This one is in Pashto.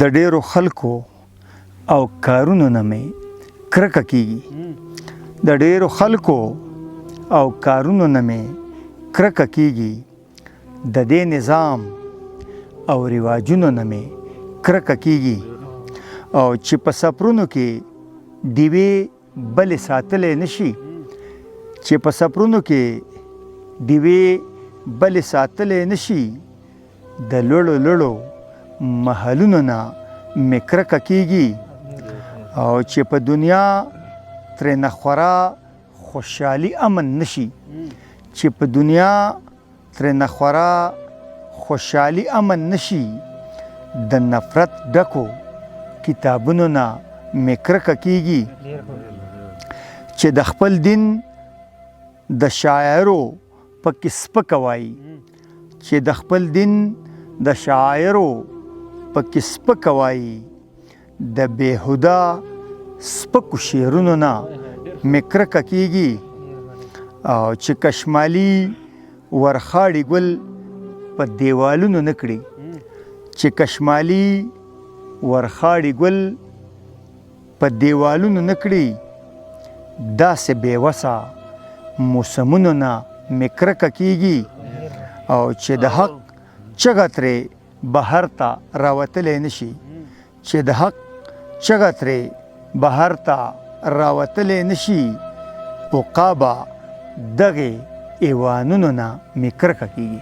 د ډیرو خلکو او کارونو نه مې کرکه کیږي. د ډیرو خلکو او کارونو نه مې کرکه کیږي. د دې نظام او رواجونو نه مې کرکه کیږي. او چې په سفرونو کې ډیوې بلې ساتلی نشي، چې په سفرونو کې ډیوې بلې ساتلی نشي، د لوړو لوړو محلونو نه مې کرکه کیږي. او چې په دنیا ترېنه خورا خوشحالي امن نشي، چې په دنیا ترېنه خورا خوشحالي امن نشي، د نفرت ډکو کتابونو نه مې کرکه کیږي. چې د خپل دین د شاعرو پکې سپکه وایي، چې د خپل دین د شاعرو پکې سپکه وایي، د بېهوده سپکو شعرونو نه مې کرکه کیږي. او چې کشمالي ورخاړي ګل په دیوالونو نه کړي، چې کشمالي ورخاړي ګل په دیوالونو نه کړي، داسې بېوسه موسمونو نه مې کرکه کیږي. او چې د حق چغه ترې بهر ته راوتلی نشي، چې د حق چغه ترې بهر ته راوتلی نشي، عقابه دغې ایوانونو نه مې کرکه کیږي.